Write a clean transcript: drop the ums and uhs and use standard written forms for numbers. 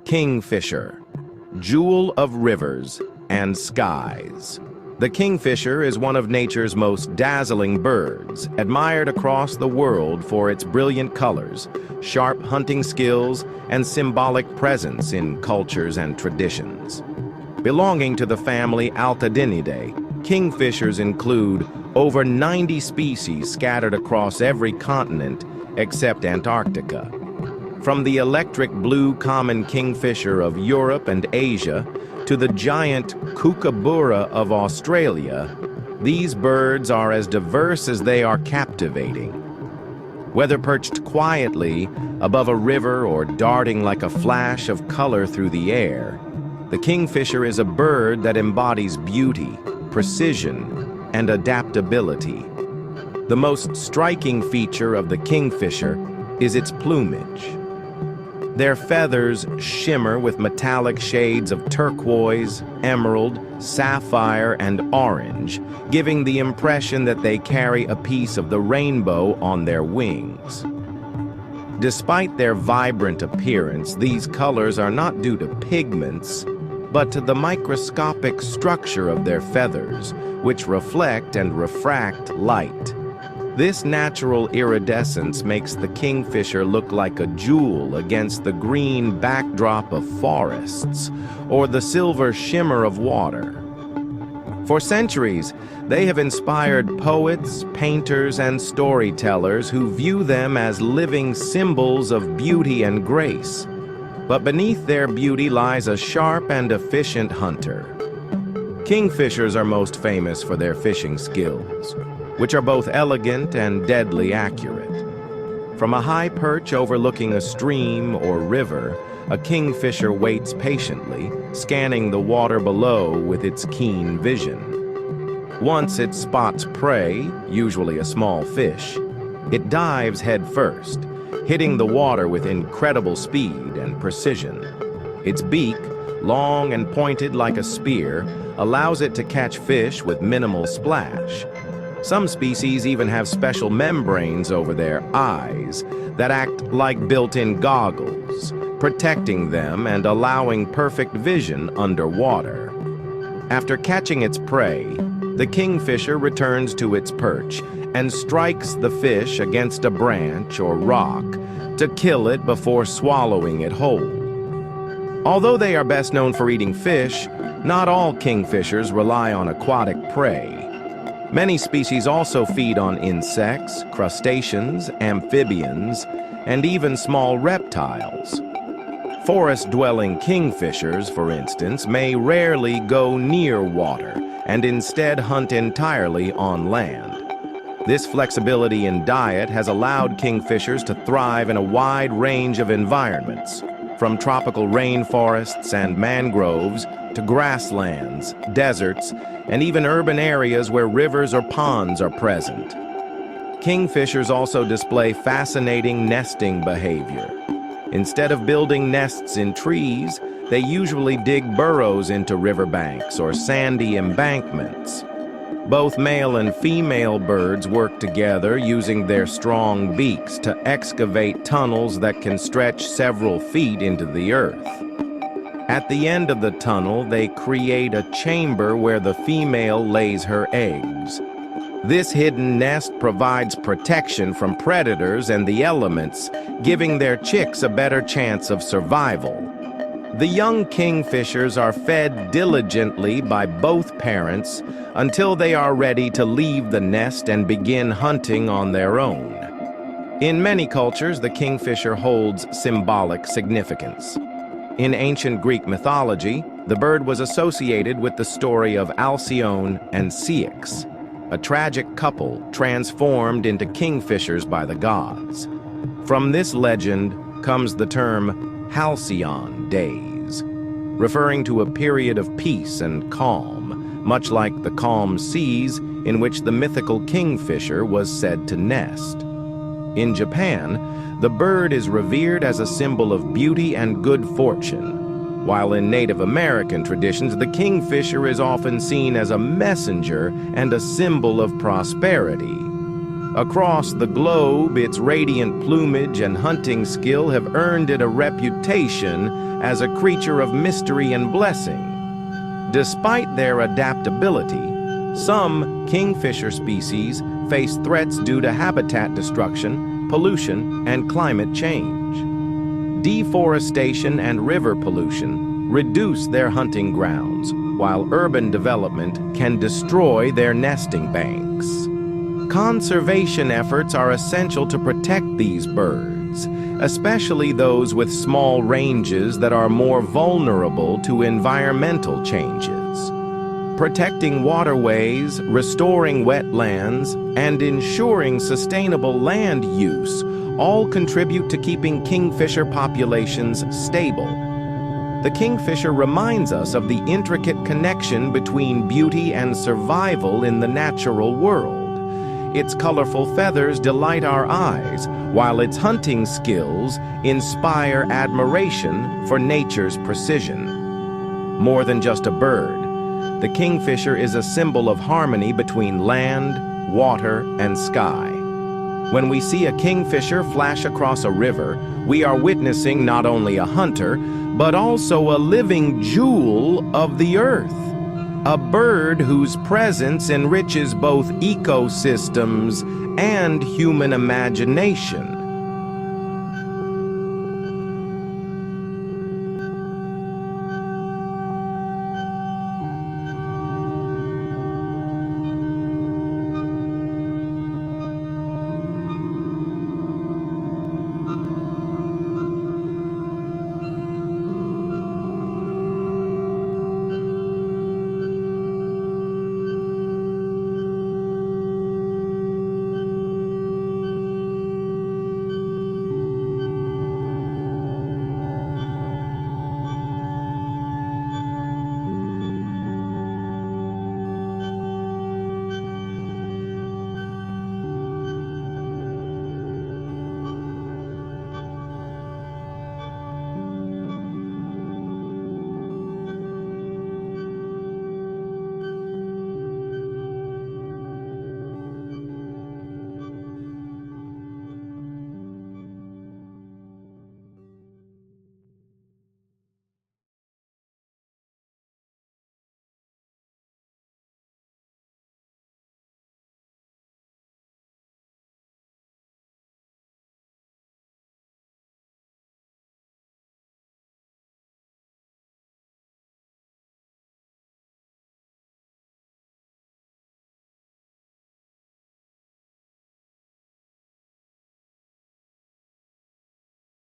Kingfisher, jewel of rivers and skies. The kingfisher is one of nature's most dazzling birds, admired across the world for its brilliant colors, sharp hunting skills, and symbolic presence in cultures and traditions. Belonging to the family Altadinidae, kingfishers include over 90 species scattered across every continent except Antarctica. From the electric blue common kingfisher of Europe and Asia to the giant kookaburra of Australia, these birds are as diverse as they are captivating. Whether perched quietly above a river or darting like a flash of color through the air, the kingfisher is a bird that embodies beauty, precision, and adaptability. The most striking feature of the kingfisher is its plumage. Their feathers shimmer with metallic shades of turquoise, emerald, sapphire, and orange, giving the impression that they carry a piece of the rainbow on their wings. Despite their vibrant appearance, these colors are not due to pigments, but to the microscopic structure of their feathers, which reflect and refract light. This natural iridescence makes the kingfisher look like a jewel against the green backdrop of forests or the silver shimmer of water. For centuries, they have inspired poets, painters, and storytellers who view them as living symbols of beauty and grace. But beneath their beauty lies a sharp and efficient hunter. Kingfishers are most famous for their fishing skills, which are both elegant and deadly accurate. From a high perch overlooking a stream or river, a kingfisher waits patiently, scanning the water below with its keen vision. Once it spots prey, usually a small fish, it dives headfirst, hitting the water with incredible speed and precision. Its beak, long and pointed like a spear, allows it to catch fish with minimal splash. Some species even have special membranes over their eyes that act like built-in goggles, protecting them and allowing perfect vision underwater. After catching its prey, the kingfisher returns to its perch and strikes the fish against a branch or rock to kill it before swallowing it whole. Although they are best known for eating fish, not all kingfishers rely on aquatic prey. Many species also feed on insects, crustaceans, amphibians, and even small reptiles. Forest-dwelling kingfishers, for instance, may rarely go near water and instead hunt entirely on land. This flexibility in diet has allowed kingfishers to thrive in a wide range of environments, from tropical rainforests and mangroves to grasslands, deserts, and even urban areas where rivers or ponds are present. Kingfishers also display fascinating nesting behavior. Instead of building nests in trees, they usually dig burrows into riverbanks or sandy embankments. Both male and female birds work together using their strong beaks to excavate tunnels that can stretch several feet into the earth. At the end of the tunnel, they create a chamber where the female lays her eggs. This hidden nest provides protection from predators and the elements, giving their chicks a better chance of survival. The young kingfishers are fed diligently by both parents until they are ready to leave the nest and begin hunting on their own. In many cultures, the kingfisher holds symbolic significance. In ancient Greek mythology, the bird was associated with the story of Alcyone and Ceyx, a tragic couple transformed into kingfishers by the gods. From this legend comes the term halcyon days, referring to a period of peace and calm, much like the calm seas in which the mythical kingfisher was said to nest. In Japan, the bird is revered as a symbol of beauty and good fortune, while in Native American traditions, the kingfisher is often seen as a messenger and a symbol of prosperity. Across the globe, its radiant plumage and hunting skill have earned it a reputation as a creature of mystery and blessing. Despite their adaptability, some kingfisher species face threats due to habitat destruction, pollution, and climate change. Deforestation and river pollution reduce their hunting grounds, while urban development can destroy their nesting banks. Conservation efforts are essential to protect these birds, especially those with small ranges that are more vulnerable to environmental changes. Protecting waterways, restoring wetlands, and ensuring sustainable land use all contribute to keeping kingfisher populations stable. The kingfisher reminds us of the intricate connection between beauty and survival in the natural world. Its colorful feathers delight our eyes, while its hunting skills inspire admiration for nature's precision. More than just a bird, the kingfisher is a symbol of harmony between land, water, and sky. When we see a kingfisher flash across a river, we are witnessing not only a hunter, but also a living jewel of the earth. A bird whose presence enriches both ecosystems and human imagination.